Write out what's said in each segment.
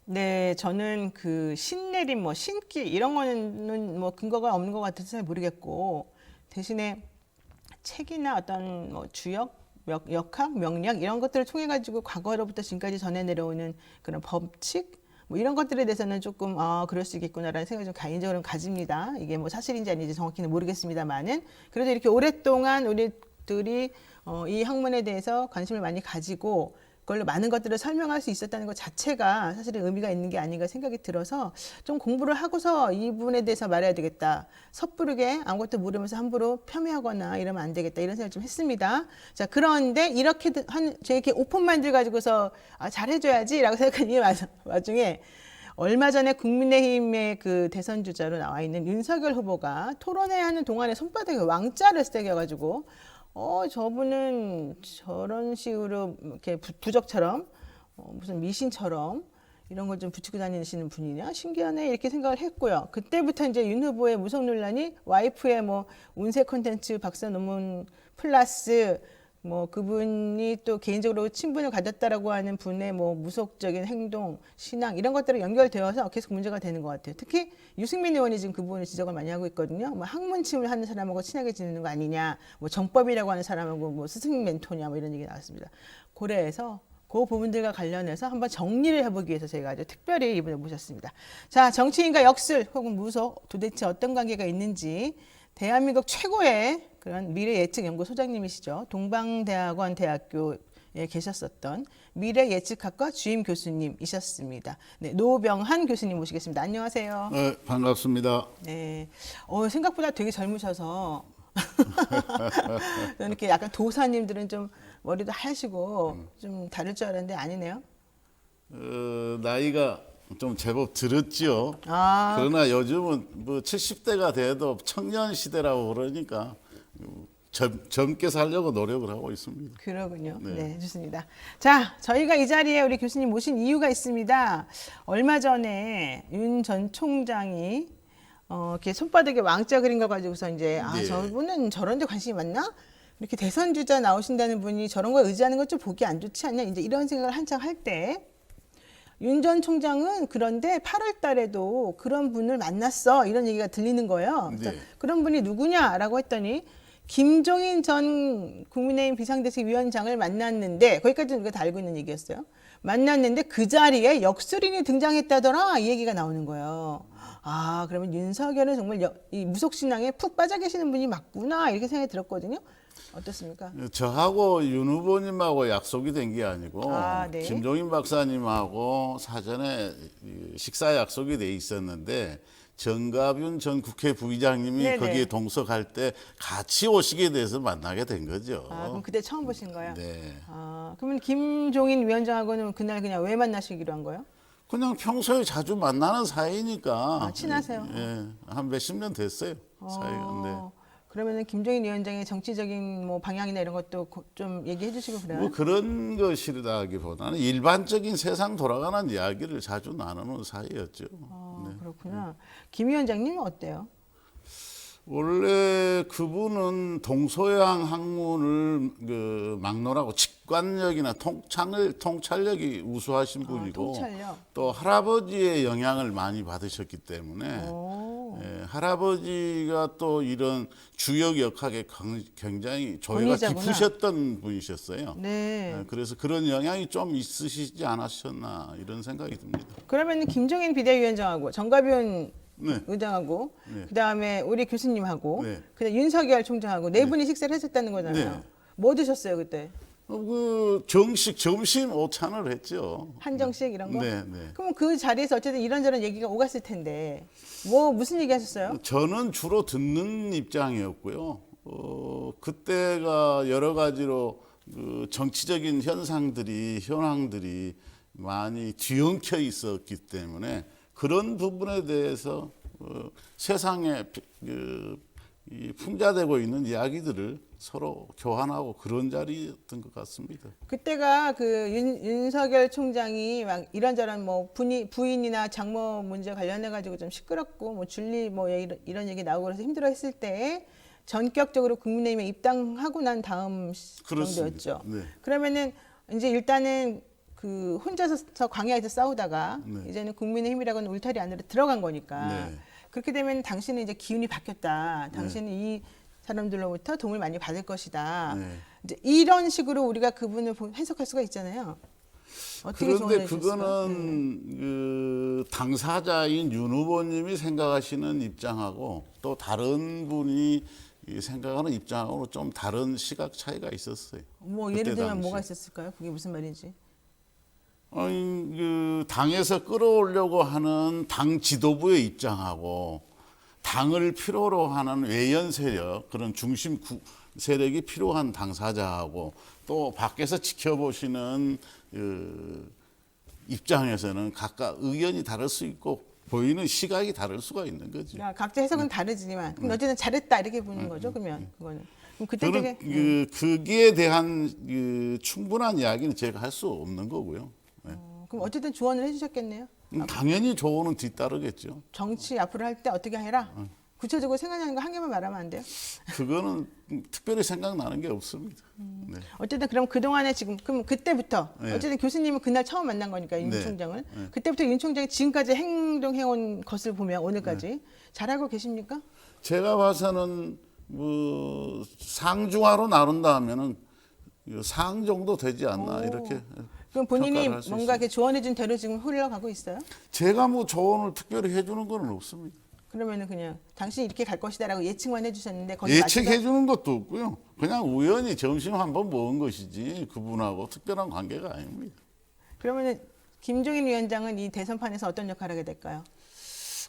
네, 저는 그 신내림, 뭐 신기 이런 거는 뭐 근거가 없는 것 같아서 잘 모르겠고 대신에 책이나 어떤 뭐 주역, 역학, 명령 이런 것들을 통해 가지고 과거로부터 지금까지 전해 내려오는 그런 법칙 뭐 이런 것들에 대해서는 조금 그럴 수 있겠구나라는 생각이 좀 개인적으로 가집니다. 이게 뭐 사실인지 아닌지 정확히는 모르겠습니다만은 그래도 이렇게 오랫동안 우리들이 이 학문에 대해서 관심을 많이 가지고 그걸로 많은 것들을 설명할 수 있었다는 것 자체가 사실은 의미가 있는 게 아닌가 생각이 들어서 좀 공부를 하고서 이 부분에 대해서 말해야 되겠다. 섣부르게 아무것도 모르면서 함부로 폄훼하거나 이러면 안 되겠다. 이런 생각을 좀 했습니다. 자, 그런데 이렇게 이렇게 오픈마인드를 가지고서 잘해줘야지라고 생각한 이 와중에 얼마 전에 국민의힘의 그 대선 주자로 나와 있는 윤석열 후보가 토론회 하는 동안에 손바닥에 왕자를 새겨가지고 저분은 저런 식으로 이렇게 부적처럼 무슨 미신처럼 이런 걸 좀 붙이고 다니시는 분이냐 신기하네 이렇게 생각을 했고요. 그때부터 이제 윤 후보의 무속 논란이 와이프의 뭐 운세 콘텐츠 박사 논문 플러스 뭐 그분이 또 개인적으로 친분을 가졌다라고 하는 분의 뭐 무속적인 행동, 신앙 이런 것들이 연결되어서 계속 문제가 되는 것 같아요. 특히 유승민 의원이 지금 그 부분을 지적을 많이 하고 있거든요. 뭐 학문침을 하는 사람하고 친하게 지내는 거 아니냐, 뭐 정법이라고 하는 사람하고 뭐 스승 멘토냐, 뭐 이런 얘기 나왔습니다. 고려해서 그 부분들과 관련해서 한번 정리를 해보기 위해서 제가 아주 특별히 이분을 모셨습니다. 자, 정치인과 역술 혹은 무속 도대체 어떤 관계가 있는지 대한민국 최고의 그런 미래 예측 연구 소장님이시죠. 동방대학원 대학교에 계셨었던 미래 예측학과 주임 교수님이셨습니다. 네, 노병한 교수님 모시겠습니다. 안녕하세요. 네, 반갑습니다. 네, 생각보다 되게 젊으셔서 이렇게 약간 도사님들은 좀 머리도 하시고 좀 다를 줄 알았는데 아니네요. 나이가 좀 제법 들었죠. 아, 그러나 요즘은 뭐 70대가 돼도 청년 시대라고 그러니까 젊게 살려고 노력을 하고 있습니다. 그러군요. 네. 네, 좋습니다. 자, 저희가 이 자리에 우리 교수님 모신 이유가 있습니다. 얼마 전에 윤 전 총장이 이렇게 손바닥에 왕자 그린 거 가지고서 이제 네. 저분은 저런 데 관심이 많나? 이렇게 대선 주자 나오신다는 분이 저런 거 의지하는 건 좀 보기 안 좋지 않냐? 이제 이런 생각을 한창 할 때 윤 전 총장은 그런데 8월 달에도 그런 분을 만났어. 이런 얘기가 들리는 거예요. 그래서 네. 그런 분이 누구냐라고 했더니 김종인 전 국민의힘 비상대책위원장을 만났는데 거기까지는 우리가 다 알고 있는 얘기였어요. 만났는데 그 자리에 역술인이 등장했다더라 이 얘기가 나오는 거예요. 그러면 윤석열은 정말 이 무속신앙에 푹 빠져 계시는 분이 맞구나 이렇게 생각이 들었거든요. 어떻습니까? 저하고 윤 후보님하고 약속이 된 게 아니고 네. 김종인 박사님하고 사전에 식사 약속이 돼 있었는데 정갑윤 전 국회 부의장님이 네네. 거기에 동석할 때 같이 오시게 돼서 만나게 된 거죠. 그럼 그때 처음 보신 거예요? 네. 그러면 김종인 위원장하고는 그날 그냥 왜 만나시기로 한 거예요? 그냥 평소에 자주 만나는 사이니까. 친하세요? 예, 한 몇십 년 됐어요. 사이가. 네. 그러면은 김종인 위원장의 정치적인 뭐 방향이나 이런 것도 좀 얘기해 주시고 그래요? 뭐 그런 것이라기보다는 일반적인 세상 돌아가는 이야기를 자주 나누는 사이였죠. 네. 그렇구나. 김 위원장님은 어때요? 원래 그분은 동서양 학문을 그 막론하고 직관력이나 통찰력이 우수하신 분이고 통찰력. 또 할아버지의 영향을 많이 받으셨기 때문에 할아버지가 또 이런 주역 역학에 굉장히 조예가 권위자구나. 깊으셨던 분이셨어요. 네. 그래서 그런 영향이 좀 있으시지 않으셨나 이런 생각이 듭니다. 그러면은 김종인 비대위원장하고 정가윤 네. 의장하고 네. 그다음에 우리 교수님하고 네. 그다음 윤석열 총장하고 네 분이 식사를 했었다는 거잖아요. 네. 뭐 드셨어요 그때? 그 정식 점심 오찬을 했죠. 한정식 이런 거? 네, 네. 그럼 그 자리에서 어쨌든 이런저런 얘기가 오갔을 텐데 뭐 무슨 얘기 하셨어요? 저는 주로 듣는 입장이었고요. 그때가 여러 가지로 그 정치적인 현황들이 많이 뒤엉켜 있었기 때문에 그런 부분에 대해서 세상에 이 풍자되고 있는 이야기들을 서로 교환하고 그런 자리였던 것 같습니다. 그때가 그 윤석열 총장이 막 이런저런 뭐 부인이나 장모 문제 관련해 가지고 좀 시끄럽고 뭐 줄리 뭐 이런 얘기 나오고 그래서 힘들어했을 때 전격적으로 국민의힘에 입당하고 난 다음 그렇습니다. 정도였죠. 네. 그러면은 이제 일단은 그 혼자서 광야에서 싸우다가 네. 이제는 국민의힘이라고는 울타리 안으로 들어간 거니까 네. 그렇게 되면 당신은 이제 기운이 바뀌었다. 당신은 이 사람들로부터 도움을 많이 받을 것이다. 네. 이제 이런 식으로 우리가 그분을 해석할 수가 있잖아요. 어떻게 그런데 조언해 주셨을까요? 그거는 그 당사자인 윤 후보님이 생각하시는 입장하고 또 다른 분이 생각하는 입장하고 좀 다른 시각 차이가 있었어요. 뭐 그때 예를 들면 당시. 뭐가 있었을까요? 그게 무슨 말인지. 아니, 그 당에서 끌어오려고 하는 당 지도부의 입장하고 당을 필요로 하는 외연 세력, 그런 중심 세력이 필요한 당사자하고 또 밖에서 지켜보시는 그 입장에서는 각각 의견이 다를 수 있고 보이는 시각이 다를 수가 있는 거죠. 야, 각자 해석은 다르지만 그럼 어쨌든 잘했다 이렇게 보는 거죠. 그러면 그거는. 그럼 그때 저는 되게 거기에 대한 그 충분한 이야기는 제가 할 수 없는 거고요. 그럼 어쨌든 조언을 해주셨겠네요. 당연히 조언은 뒤따르겠죠. 정치 앞으로 할 때 어떻게 해라. 구체적으로 생각나는 거 한 개만 말하면 안 돼요? 그거는 특별히 생각나는 게 없습니다. 네. 어쨌든 그럼 그동안에 지금 그럼 그때부터 네. 어쨌든 교수님은 그날 처음 만난 거니까 윤 네. 총장을 그때부터 윤 총장이 지금까지 행동해온 것을 보면 오늘까지 네. 잘하고 계십니까? 제가 봐서는 뭐 상중하로 나눈다면은 상 정도 되지 않나 이렇게. 그럼 본인이 평가를 할수 뭔가 이렇게 조언해준 대로 지금 흘러가고 있어요? 제가 뭐 조언을 특별히 해주는 건 없습니다. 그러면은 그냥 당신이 이렇게 갈 것이다라고 예측만 해주셨는데 거기 예측해 주는 것도 없고요. 그냥 우연히 점심 한번 먹은 것이지 그분하고 특별한 관계가 아닙니다. 그러면은 김종인 위원장은 이 대선판에서 어떤 역할을 하게 될까요?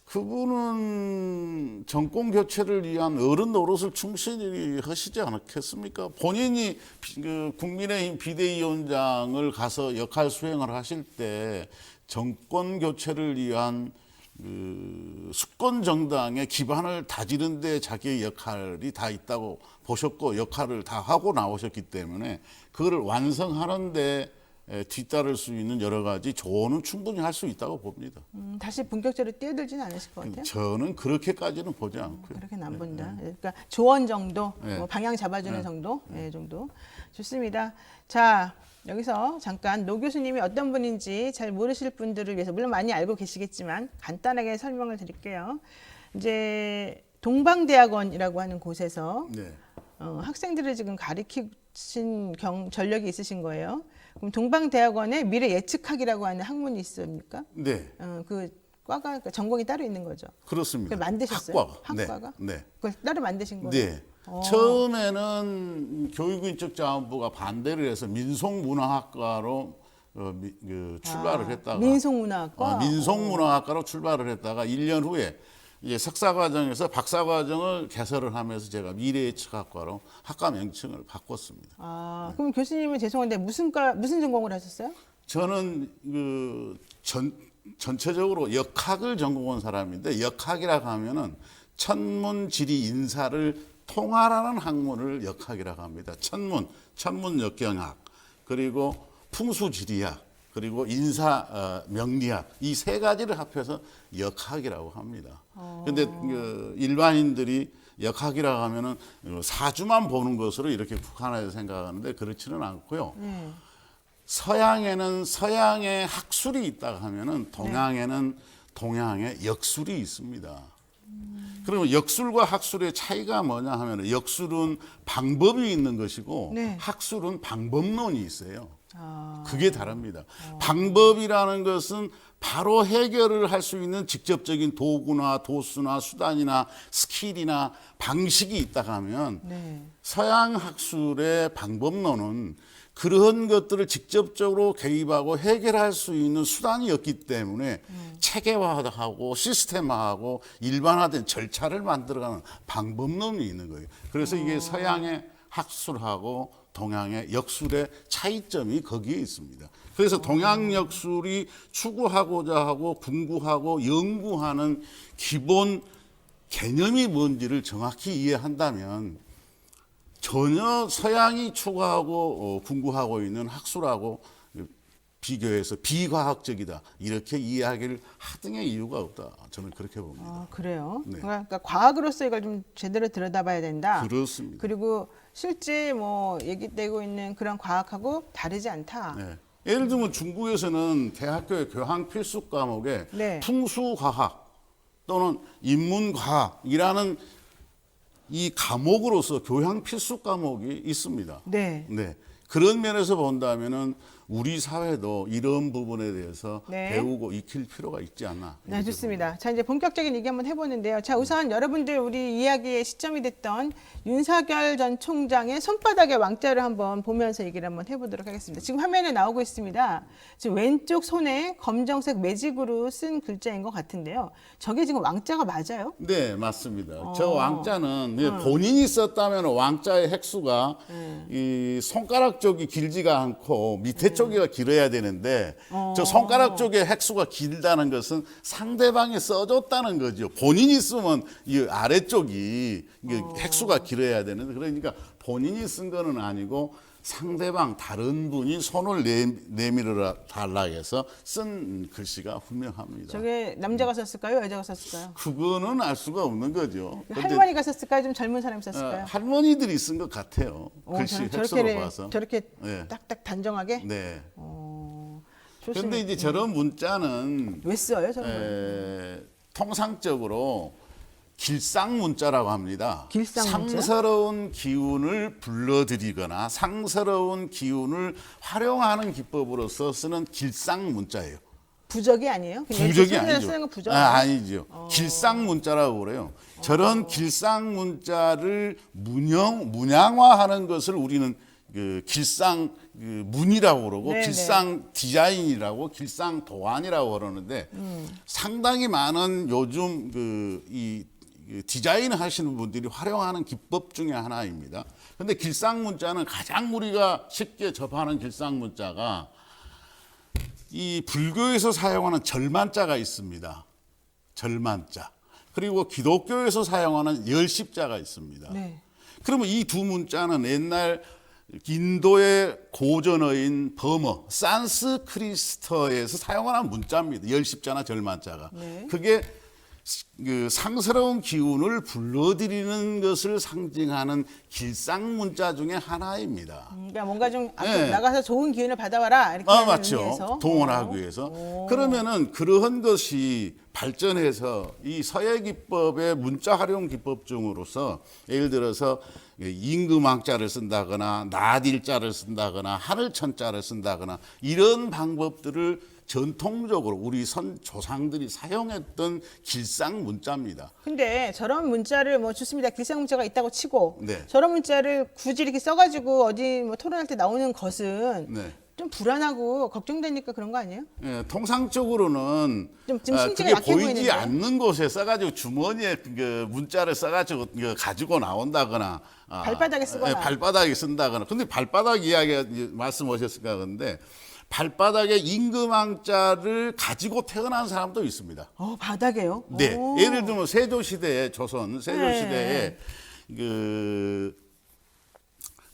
그분은 정권 교체를 위한 어른 노릇을 충실히 하시지 않겠습니까? 본인이 그 국민의힘 비대위원장을 가서 역할 수행을 하실 때 정권 교체를 위한 그 수권 정당의 기반을 다지는 데 자기의 역할이 다 있다고 보셨고 역할을 다 하고 나오셨기 때문에 그거를 완성하는 데 뒤따를 수 있는 여러 가지 조언은 충분히 할 수 있다고 봅니다. 다시 본격적으로 뛰어들지는 않으실 것 같아요. 저는 그렇게까지는 보지 않고요. 그렇게는 안 본다. 그러니까 조언 정도, 네. 뭐 방향 잡아주는 정도, 정도. 좋습니다. 자, 여기서 잠깐 노 교수님이 어떤 분인지 잘 모르실 분들을 위해서 물론 많이 알고 계시겠지만 간단하게 설명을 드릴게요. 이제 동방대학원이라고 하는 곳에서 네. 학생들을 지금 가리키신 전력이 있으신 거예요. 그럼 동방대학원에 미래 예측학이라고 하는 학문이 있습니까? 네. 그 과가 그러니까 전공이 따로 있는 거죠. 그렇습니다. 그걸 만드셨어요? 학과가. 학과가? 네. 그걸 따로 만드신 거예요? 네. 처음에는 교육인적자원부가 반대를 해서 민속문화학과로 출발을 했다가 민속문화학과. 민속문화학과로 출발을 했다가 1년 후에 이제 석사과정에서 박사과정을 개설을 하면서 제가 미래예측학과로 학과 명칭을 바꿨습니다. 그럼 교수님은 죄송한데 무슨 전공을 하셨어요? 저는 전체적으로 역학을 전공한 사람인데 역학이라고 하면은 천문, 지리, 인사를 통할하는 학문을 역학이라고 합니다. 천문 역경학, 그리고 풍수지리학, 그리고 인사 명리학 이 세 가지를 합해서 역학이라고 합니다. 그런데 일반인들이 역학이라고 하면은 사주만 보는 것으로 이렇게 국한해서 생각하는데 그렇지는 않고요. 서양에는 서양의 학술이 있다고 하면은 동양에는 동양의 역술이 있습니다. 그러면 역술과 학술의 차이가 뭐냐 하면 역술은 방법이 있는 것이고 학술은 방법론이 있어요. 그게 다릅니다. 방법이라는 것은 바로 해결을 할 수 있는 직접적인 도구나 도수나 수단이나 스킬이나 방식이 있다고 하면 서양 학술의 방법론은 그런 것들을 직접적으로 개입하고 해결할 수 있는 수단이었기 때문에 체계화하고 시스템화하고 일반화된 절차를 만들어가는 방법론이 있는 거예요. 그래서 이게 서양의 학술하고 동양의 역술의 차이점이 거기에 있습니다. 그래서 동양 역술이 추구하고자 하고 궁구하고 연구하는 기본 개념이 뭔지를 정확히 이해한다면 전혀 서양이 추구하고 궁구하고 있는 학술하고 비교해서 비과학적이다 이렇게 이야기를 하등의 이유가 없다. 저는 그렇게 봅니다. 그래요? 네. 그러니까 과학으로서 이걸 좀 제대로 들여다봐야 된다. 그렇습니다. 그리고 실제 뭐 얘기되고 있는 그런 과학하고 다르지 않다. 네. 예를 들면 중국에서는 대학교의 교양 필수 과목에 네. 풍수과학 또는 인문과학이라는 이 과목으로서 교양 필수 과목이 있습니다. 네. 네. 그런 면에서 본다면은 우리 사회도 이런 부분에 대해서 네. 배우고 익힐 필요가 있지 않나. 네, 좋습니다. 자, 이제 본격적인 얘기 한번 해보는데요. 자, 우선 여러분들 우리 이야기의 시점이 됐던 윤석열 전 총장의 손바닥의 왕자를 한번 보면서 얘기를 한번 해보도록 하겠습니다. 지금 화면에 나오고 있습니다. 지금 왼쪽 손에 검정색 매직으로 쓴 글자인 것 같은데요. 저게 지금 왕자가 맞아요? 네, 맞습니다. 저 왕자는 본인이 썼다면 왕자의 획수가 이 손가락 쪽이 길지가 않고 밑에 쪽이 길어야 되는데 저 손가락 쪽의 획수가 길다는 것은 상대방이 써줬다는 거죠. 본인이 쓰면 이 아래쪽이 획수가 길어야 되는데 그러니까 본인이 쓴 거는 아니고 상대방 다른 분이 손을 내밀어 달라 해서 쓴 글씨가 분명합니다. 저게 남자가 썼을까요? 여자가 썼을까요? 그거는 알 수가 없는 거죠. 근데 할머니가 썼을까요? 좀 젊은 사람이 썼을까요? 할머니들이 쓴 것 같아요. 글씨 획수로 봐서. 저렇게 네. 딱딱 단정하게? 네. 좋습니다. 그런데 이제 저런 문자는 왜 써요? 저런 거? 통상적으로 길상 문자라고 합니다. 길상 문자? 상스러운 기운을 불러들이거나 상스러운 기운을 활용하는 기법으로서 쓰는 길상 문자예요. 부적이 아니에요? 그냥 부적이 손에다 아니죠. 쓰는 거 부적? 아니죠. 길상 문자라고 그래요. 저런 길상 문자를 문양화하는 것을 우리는 그 길상 문이라고 그러고 네네. 길상 디자인이라고 길상 도안이라고 그러는데 상당히 많은 요즘 이 디자인 하시는 분들이 활용하는 기법 중에 하나입니다. 그런데 길상 문자는 가장 우리가 쉽게 접하는 길상 문자가 이 불교에서 사용하는 절만자가 있습니다. 절만자. 그리고 기독교에서 사용하는 열십자가 있습니다. 네. 그러면 이 두 문자는 옛날 인도의 고전어인 버머, 산스크리트어에서 사용하는 문자입니다. 열십자나 절만자가. 네. 그게 그 상스러운 기운을 불러들이는 것을 상징하는 길상 문자 중에 하나입니다. 그러니까 뭔가 좀 앞으로 네. 나가서 좋은 기운을 받아와라 이렇게 하는 맞죠. 의미에서. 동원하기 위해서. 그러면은 그러한 것이 발전해서 이 서예 기법의 문자 활용 기법 중으로서 예를 들어서 임금왕자를 쓴다거나 나딜자를 쓴다거나 하늘천자를 쓴다거나 이런 방법들을 전통적으로 우리 조상들이 사용했던 길상 문자입니다. 근데 저런 문자를 뭐 좋습니다. 길상 문자가 있다고 치고 네. 저런 문자를 굳이 이렇게 써가지고 어디 뭐 토론할 때 나오는 것은 네. 좀 불안하고 걱정되니까 그런 거 아니에요? 예, 통상적으로는 좀 심지가 그게 약해 보이지 보이는데. 않는 곳에 써가지고 주머니에 그 문자를 써가지고 가지고 나온다거나 발바닥에 쓰거나. 예, 발바닥에 쓴다거나. 근데 발바닥 이야기가 말씀하셨을까 그런데 발바닥에 임금왕자를 가지고 태어난 사람도 있습니다. 바닥에요? 네, 오. 예를 들면 세조시대에 조선 세조시대에 네. 그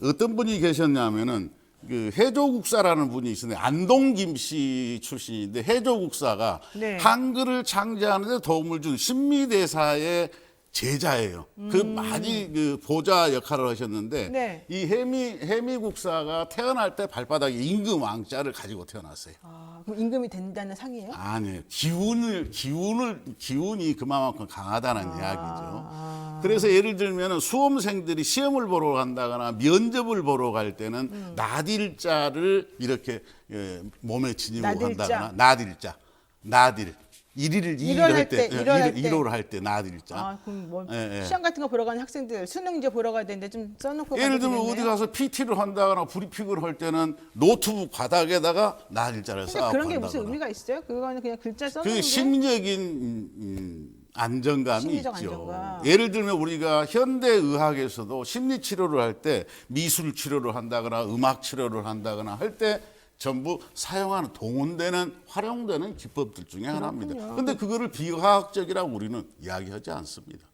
어떤 분이 계셨냐면은 그 해조국사라는 분이 있었는데 안동김씨 출신인데 해조국사가 네. 한글을 창제하는데 도움을 준 신미대사의 제자예요. 그 많이 그 보좌 역할을 하셨는데 네. 이 해미국사가 태어날 때 발바닥에 임금 왕자를 가지고 태어났어요. 그럼 임금이 된다는 상이에요? 아니에요. 기운이 그만큼 강하다는 이야기죠. 그래서 예를 들면 수험생들이 시험을 보러 간다거나 면접을 보러 갈 때는 나딜자를 이렇게 몸에 지니고 나딜자? 간다거나 나딜. 일을 할 때, 일을 할 때 나딜자. 그럼 뭐 예. 시험 같은 거 보러 가는 학생들 수능 이제 보러 가야 되는데 좀 써놓고 예를 가도 들면 되겠네요. 어디 가서 PT를 한다거나 브리핑을 할 때는 노트북 바닥에다가 나딜자를 근데 쌓고 그런 게 한다거나. 무슨 의미가 있어요? 그거는 그냥 글자 써놓는 그 게 심리적인 안정감이 심리적 있죠. 안정감. 예를 들면 우리가 현대의학에서도 심리 치료를 할 때 미술 치료를 한다거나 음악 치료를 한다거나 할 때 전부 사용하는 동원되는 활용되는 기법들 중에 하나입니다. 그런데 그거를 비과학적이라고 우리는 이야기하지 않습니다.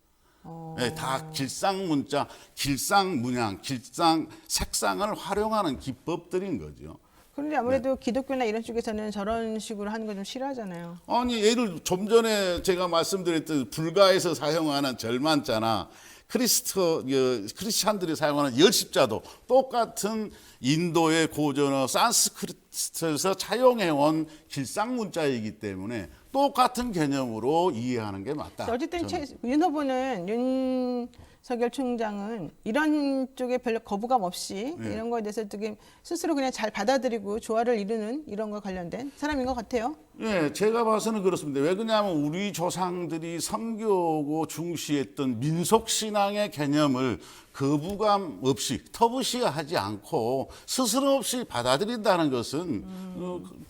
네, 다 길상 문자, 길상 문양, 길상 색상을 활용하는 기법들인 거죠. 그런데 아무래도 기독교나 이런 쪽에서는 저런 식으로 하는 거 좀 싫어하잖아요. 아니 좀 전에 제가 말씀드렸던 불가에서 사용하는 절만자나 크리스찬들이 사용하는 열십자도 똑같은 인도의 고전어 산스크리트에서 차용해온 길상 문자이기 때문에 똑같은 개념으로 이해하는 게 맞다. 어쨌든 윤 후보는 윤석열 총장은 이런 쪽에 별로 거부감 없이 네. 이런 거에 대해서 되게 스스로 그냥 잘 받아들이고 조화를 이루는 이런 거 관련된 사람인 것 같아요. 네, 제가 봐서는 그렇습니다. 왜 그러냐면 우리 조상들이 섬겨오고 중시했던 민속신앙의 개념을 거부감 없이 터부시하지 않고 스스럼 없이 받아들인다는 것은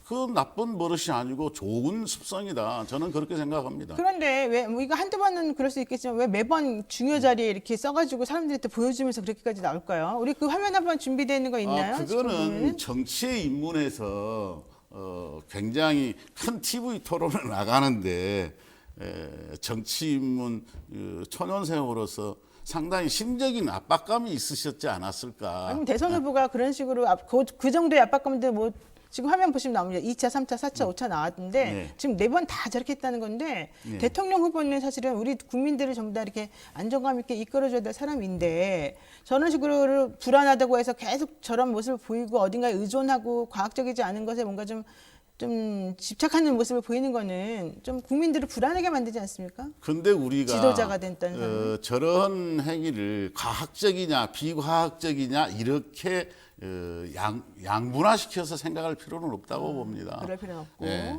그 나쁜 버릇이 아니고 좋은 습성이다. 저는 그렇게 생각합니다. 그런데 왜 뭐 이거 한두 번은 그럴 수 있겠지만 왜 매번 중요 자리에 이렇게 써가지고 사람들한테 보여주면서 그렇게까지 나올까요? 우리 그 화면 한번 준비되어 있는 거 있나요? 그거는 정치에 입문해서 굉장히 큰 TV 토론을 나가는데 정치 입문 초년생으로서 상당히 심적인 압박감이 있으셨지 않았을까. 아니면 대선 후보가 그런 식으로 그 정도의 압박감인데 뭐 지금 화면 보시면 나옵니다. 2차, 3차, 4차, 5차 나왔는데 네. 지금 4번 다 저렇게 했다는 건데 네. 대통령 후보는 사실은 우리 국민들을 전부 다 이렇게 안정감 있게 이끌어줘야 될 사람인데 저런 식으로 불안하다고 해서 계속 저런 모습을 보이고 어딘가에 의존하고 과학적이지 않은 것에 뭔가 좀 집착하는 모습을 보이는 거는 좀 국민들을 불안하게 만들지 않습니까? 근데 우리가 지도자가 됐다는 사람은. 저런 행위를 과학적이냐 비과학적이냐 이렇게 양분화시켜서 생각할 필요는 없다고 봅니다. 그럴 필요는 없고. 네.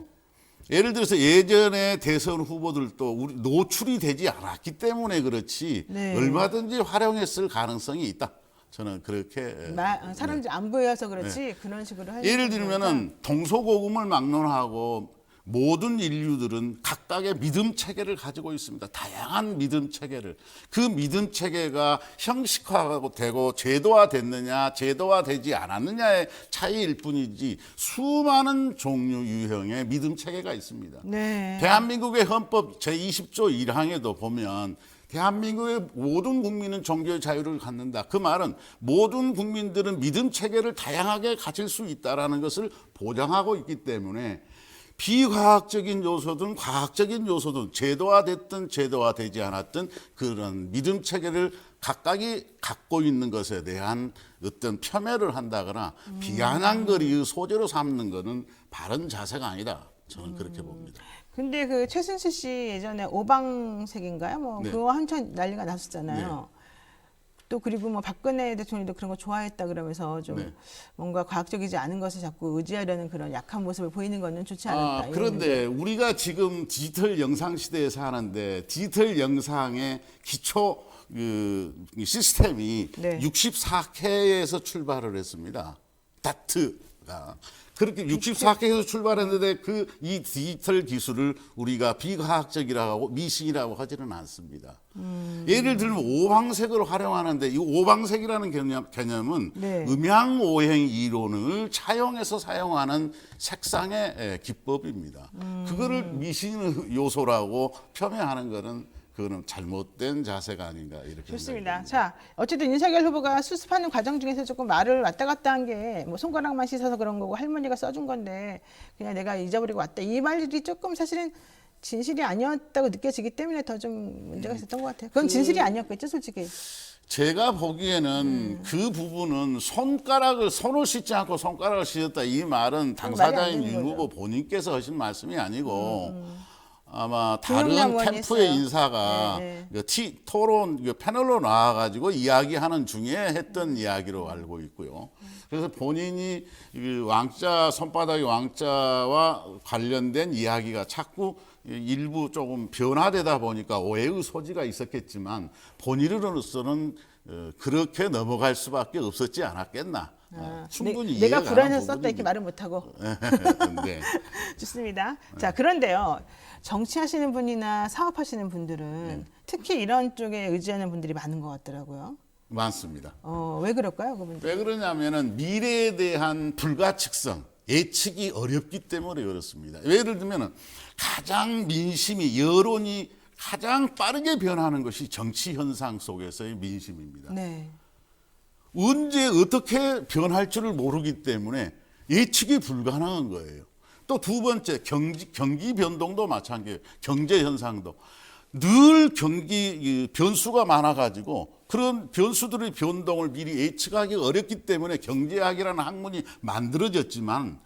예를 들어서 예전에 대선 후보들도 우리 노출이 되지 않았기 때문에 그렇지 네. 얼마든지 활용했을 가능성이 있다. 저는 그렇게 사람들이 안 보여서 그렇지 그런 식으로 할 예를 거니까. 들면은 동서고금을 막론하고 모든 인류들은 각각의 믿음 체계를 가지고 있습니다. 다양한 믿음 체계를. 그 믿음 체계가 형식화되고 제도화됐느냐, 제도화되지 않았느냐의 차이일 뿐이지 수많은 종류 유형의 믿음 체계가 있습니다. 네. 대한민국의 헌법 제20조 1항에도 보면 대한민국의 모든 국민은 종교의 자유를 갖는다. 그 말은 모든 국민들은 믿음 체계를 다양하게 가질 수 있다라는 것을 보장하고 있기 때문에 비과학적인 요소든 과학적인 요소든 제도화됐든 제도화되지 않았든 그런 믿음 체계를 각각이 갖고 있는 것에 대한 어떤 폄훼를 한다거나 비아냥거리의 소재로 삼는 것은 바른 자세가 아니다. 저는 그렇게 봅니다. 근데 그 최순실 씨 예전에 오방색인가요? 뭐 네. 그거 한참 난리가 났었잖아요. 또 그리고 뭐 박근혜 대통령도 그런 거 좋아했다 그러면서 좀 네. 뭔가 과학적이지 않은 것을 자꾸 의지하려는 그런 약한 모습을 보이는 거는 좋지 않았다. 이런 그런데 우리가 지금 디지털 영상 시대에 사는데 디지털 영상의 기초 시스템이 네. 64K에서 출발을 했습니다. 다트가. 그렇게 64K에서 출발했는데 이 디지털 기술을 우리가 비과학적이라고 하고 미신이라고 하지는 않습니다. 예를 들면 오방색을 활용하는데 이 오방색이라는 개념은 네. 음양오행 이론을 차용해서 사용하는 색상의 기법입니다. 그거를 미신 요소라고 폄훼하는 거는 그거는 잘못된 자세가 아닌가 이렇게 좋습니다. 생각이 듭니다. 자, 어쨌든 윤석열 후보가 수습하는 과정 중에서 조금 말을 왔다 갔다 한 게 뭐 손가락만 씻어서 그런 거고 할머니가 써준 건데 그냥 내가 잊어버리고 왔다. 이 말들이 조금 사실은 진실이 아니었다고 느껴지기 때문에 더 좀 문제가 있었던 것 같아요. 그건 진실이 아니었겠죠, 솔직히. 제가 보기에는 그 부분은 손을 씻지 않고 손가락을 씻었다 이 말은 당사자인 말이 안 되는 윤 후보 본인께서 하신 말씀이 아니고 아마 김용남 다른 의원이 캠프의 했어요. 인사가 네, 토론 패널로 나와가지고 이야기하는 중에 했던 이야기로 알고 있고요. 그래서 본인이 손바닥의 왕자와 관련된 이야기가 자꾸 일부 조금 변화되다 보니까 오해의 소지가 있었겠지만 본인으로서는 그렇게 넘어갈 수밖에 없었지 않았겠나. 충분히 내가 이해가 불안해서 가는 썼다 이렇게 말을 못하고. 네. 좋습니다. 자, 그런데요. 정치하시는 분이나 사업하시는 분들은 특히 이런 쪽에 의지하는 분들이 많은 것 같더라고요. 많습니다. 왜 그럴까요, 그분들? 왜 그러냐면은 미래에 대한 불가측성, 예측이 어렵기 때문에 그렇습니다. 예를 들면은 가장 여론이 가장 빠르게 변하는 것이 정치 현상 속에서의 민심입니다. 네. 언제 어떻게 변할 줄을 모르기 때문에 예측이 불가능한 거예요. 또 두 번째 경기 변동도 마찬가지예요. 경제 현상도 늘 경기 변수가 많아가지고 그런 변수들의 변동을 미리 예측하기 어렵기 때문에 경제학이라는 학문이 만들어졌지만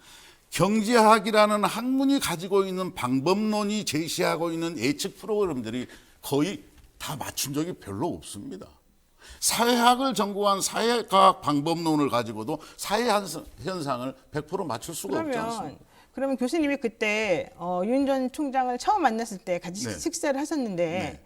경제학이라는 학문이 가지고 있는 방법론이 제시하고 있는 예측 프로그램들이 거의 다 맞춘 적이 별로 없습니다. 사회학을 전공한 사회과학 방법론을 가지고도 사회 현상을 100% 맞출 수가 없지 않습니까? 그러면 교수님이 그때 윤 전 총장을 처음 만났을 때 같이 네. 식사를 하셨는데 네.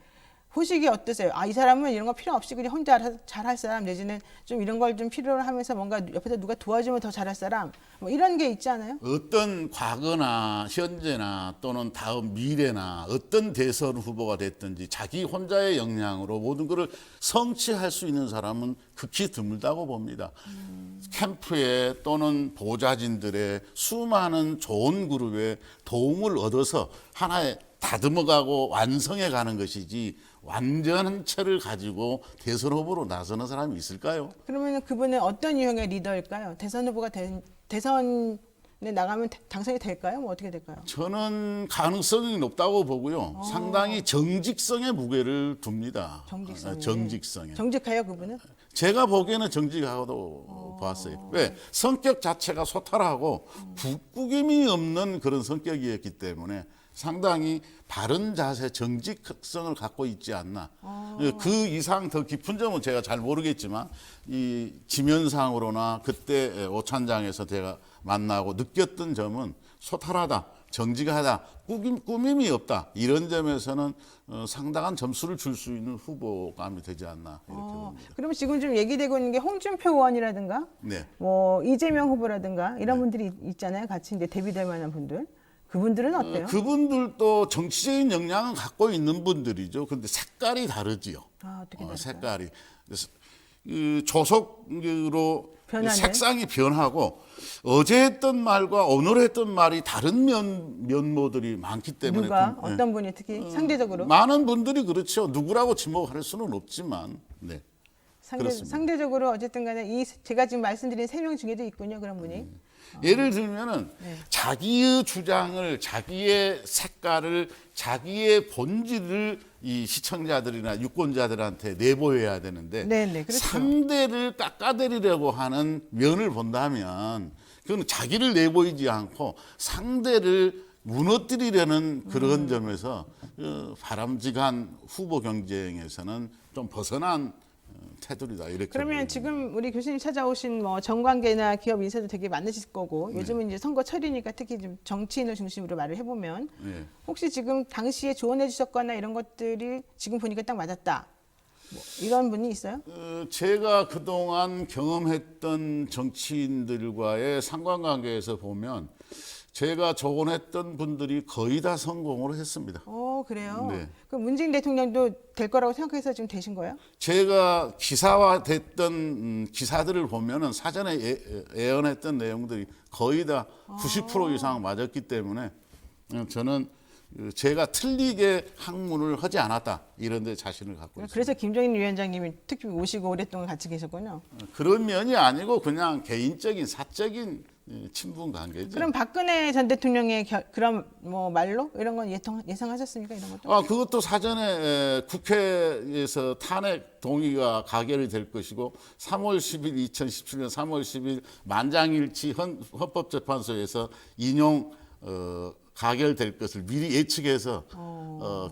호식이 어떠세요? 아, 이 사람은 이런 거 필요 없이 그냥 혼자 잘할 사람 내지는 좀 이런 걸 좀 필요로 하면서 뭔가 옆에서 누가 도와주면 더 잘할 사람 뭐 이런 게 있지 않아요? 어떤 과거나 현재나 또는 다음 미래나 어떤 대선 후보가 됐든지 자기 혼자의 역량으로 모든 것을 성취할 수 있는 사람은 극히 드물다고 봅니다. 캠프에 또는 보좌진들의 수많은 좋은 그룹에 도움을 얻어서 하나의 다듬어가고 완성해가는 것이지 완전한 체를 가지고 대선 후보로 나서는 사람이 있을까요? 그러면 그분은 어떤 유형의 리더일까요? 대선 후보가 대선에 나가면 당선이 될까요? 뭐 어떻게 될까요? 저는 가능성이 높다고 보고요. 상당히 정직성의 무게를 둡니다. 정직성에. 정직해요, 그분은? 제가 보기에는 정직하다고 봤어요. 왜? 성격 자체가 소탈하고 북구김이 없는 그런 성격이었기 때문에 상당히 바른 자세, 정직성을 갖고 있지 않나. 그 이상 더 깊은 점은 제가 잘 모르겠지만 이 지면상으로나 그때 오찬장에서 제가 만나고 느꼈던 점은 소탈하다, 정직하다, 꾸밈이 없다. 이런 점에서는 상당한 점수를 줄 수 있는 후보감이 되지 않나 이렇게 봅니다. 그러면 지금 좀 얘기되고 있는 게 홍준표 의원이라든가 네. 뭐 이재명 후보라든가 이런 분들이 있잖아요. 같이 이제 대비될 만한 분들. 그분들은 어때요? 그분들도 정치적인 역량은 갖고 있는 분들이죠. 그런데 색깔이 다르지요. 어떻게 다를까요? 색깔이. 그래서 조속으로 변하는? 색상이 변하고 어제 했던 말과 오늘 했던 말이 다른 면모들이 많기 때문에 누가? 어떤 분이 특히 상대적으로? 많은 분들이 그렇죠. 누구라고 지목할 수는 없지만 네. 그렇습니다. 상대적으로 어쨌든 간에 제가 지금 말씀드린 3명 중에도 있군요. 그런 분이. 예를 들면은 자기의 주장을, 자기의 색깔을, 자기의 본질을 이 시청자들이나 유권자들한테 내보여야 되는데 그렇죠. 상대를 깎아내리려고 하는 면을 본다면 그건 자기를 내보이지 않고 상대를 무너뜨리려는 그런 점에서 바람직한 후보 경쟁에서는 좀 벗어난 태도리다 이렇게. 그러면 보입니다. 지금 우리 교수님 찾아오신 뭐 정관계나 기업 인사도 되게 많으실 거고 요즘은 이제 선거 철이니까 특히 좀 정치인을 중심으로 말을 해보면 네. 혹시 지금 당시에 조언해 주셨거나 이런 것들이 지금 보니까 딱 맞았다. 뭐 이런 분이 있어요? 제가 그동안 경험했던 정치인들과의 상관관계에서 보면 제가 조언했던 분들이 거의 다 성공을 했습니다. 그래요? 네. 그럼 문재인 대통령도 될 거라고 생각해서 지금 되신 거예요? 제가 기사화됐던 기사들을 보면은 사전에 예언했던 내용들이 거의 다 90% 이상 맞았기 때문에 저는 제가 틀리게 학문을 하지 않았다 이런 데 자신을 갖고 있습니다. 그래서 김종인 위원장님이 특히 오시고 오랫동안 같이 계셨군요. 그런 면이 아니고 그냥 개인적인 사적인 친분 관계죠. 그럼 박근혜 전 대통령의 그런 뭐 말로 이런 건 예상하셨습니까? 이런 것도? 그것도 사전에 국회에서 탄핵 동의가 가결이 될 것이고 3월 10일 2017년 3월 10일 만장일치 헌법재판소에서 인용 가결될 것을 미리 예측해서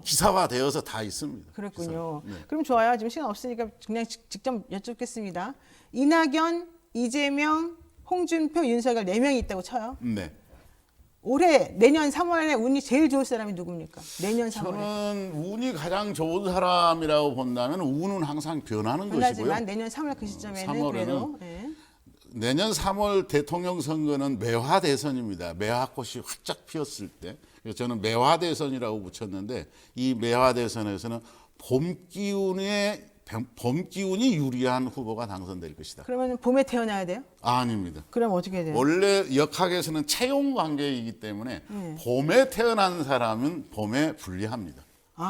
기사화되어서 다 있습니다. 그렇군요. 네. 그럼 좋아요. 지금 시간 없으니까 그냥 직접 여쭙겠습니다. 이낙연, 이재명, 홍준표, 윤석열 4명이 있다고 쳐요. 네. 올해 내년 3월에 운이 제일 좋을 사람이 누굽니까? 내년 3월에. 저는 운이 가장 좋은 사람이라고 본다면 운은 항상 변하는 것이고요. 하지만 내년 3월 그 시점에는 3월에는 그래도 내년 3월 대통령 선거는 매화 대선입니다. 매화꽃이 활짝 피었을 때. 그래서 저는 매화 대선이라고 붙였는데 이 매화 대선에서는 봄 기운이 유리한 후보가 당선될 것이다. 그러면 봄에 태어나야 돼요? 아닙니다. 그럼 어떻게 돼요? 원래 역학에서는 채용 관계이기 때문에 봄에 태어난 사람은 봄에 불리합니다.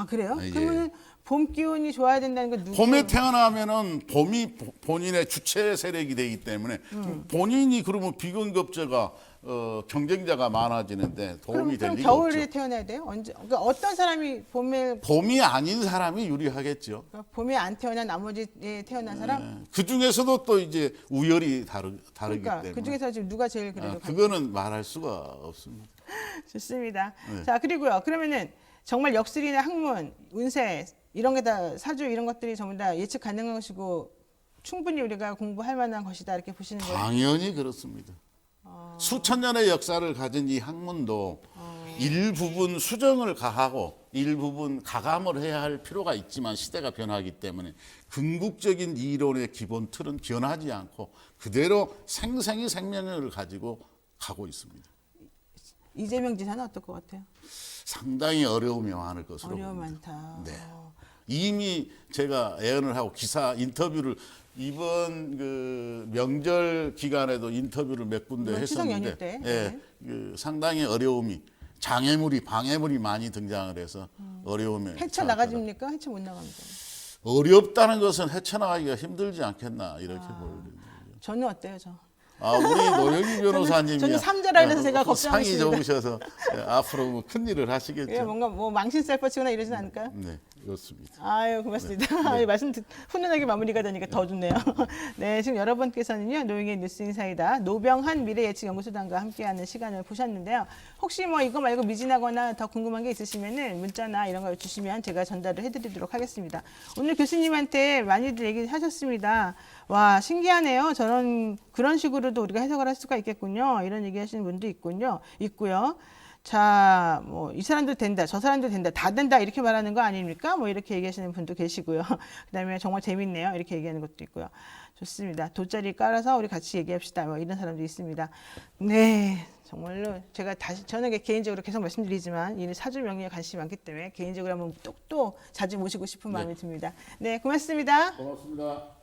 그래요? 예. 그러면 봄 기운이 좋아야 된다는 건 누구? 봄에 태어나면은 봄이 본인의 주체 세력이 되기 때문에 본인이 그러면 비근급제가 경쟁자가 많아지는데 도움이 될 그럼 리가 겨울에 없죠. 태어나야 돼요? 언제? 그러니까 어떤 사람이 봄이 아닌 사람이 유리하겠죠. 봄에 안 태어난 나머지에 태어난 사람? 네. 그 중에서도 또 이제 우열이 다르기 그러니까 때문에 그 중에서 지금 누가 제일 그래도 그거는 말할 수가 없습니다. 좋습니다. 네. 자, 그리고요. 그러면은 정말 역술이나 학문, 운세 이런 게 다 사주 이런 것들이 전부 다 예측 가능한 것이고 충분히 우리가 공부할 만한 것이다 이렇게 보시는 거예요. 당연히 그렇습니다. 수천 년의 역사를 가진 이 학문도 일부분 수정을 가하고 일부분 가감을 해야 할 필요가 있지만 시대가 변하기 때문에 궁극적인 이론의 기본 틀은 변하지 않고 그대로 생생히 생명력을 가지고 가고 있습니다. 이재명 지사는 어떨 것 같아요? 상당히 어려움이 많을 것으로 어려움 봅니다. 많다. 네. 이미 제가 예언을 하고 기사 인터뷰를 이번 그 명절 기간에도 인터뷰를 몇 군데 이번 추석 했었는데 연휴 때. 예, 네. 그 상당히 어려움이 방해물이 많이 등장을 해서 어려움에 헤쳐나가집니까? 헤쳐 못 나갑니다. 어렵다는 것은 헤쳐나가기가 힘들지 않겠나 이렇게 보여요. 저는 어때요, 저? 우리 노영희 변호사님이 저는 삼자라 그래서 제가 걱정이 상이 있습니다. 좋으셔서 앞으로 뭐 큰일을 하시겠죠. 예, 뭔가 뭐 망신 쌀퍼치거나 이러진 않을까요? 네, 그렇습니다. 아유, 고맙습니다. 아유, 말씀 훈훈하게 마무리가 되니까 더 좋네요. 네, 지금 여러분께서는요, 노영의 뉴스 인사이다 노병한 미래예측연구소장과 함께하는 시간을 보셨는데요. 혹시 뭐 이거 말고 미진하거나 더 궁금한 게 있으시면은 문자나 이런 거 주시면 제가 전달을 해드리도록 하겠습니다. 오늘 교수님한테 많이들 얘기하셨습니다. 와, 신기하네요. 그런 식으로도 우리가 해석을 할 수가 있겠군요. 이런 얘기하시는 분도 있고요. 자, 뭐 이 사람도 된다, 저 사람도 된다, 다 된다 이렇게 말하는 거 아닙니까? 뭐 이렇게 얘기하시는 분도 계시고요. 그다음에 정말 재밌네요. 이렇게 얘기하는 것도 있고요. 좋습니다. 돗자리 깔아서 우리 같이 얘기합시다. 뭐 이런 사람도 있습니다. 네, 정말로 제가 저는 개인적으로 계속 말씀드리지만 이 사주 명리에 관심이 많기 때문에 개인적으로 한번 또 자주 모시고 싶은 마음이 듭니다. 네, 고맙습니다. 고맙습니다.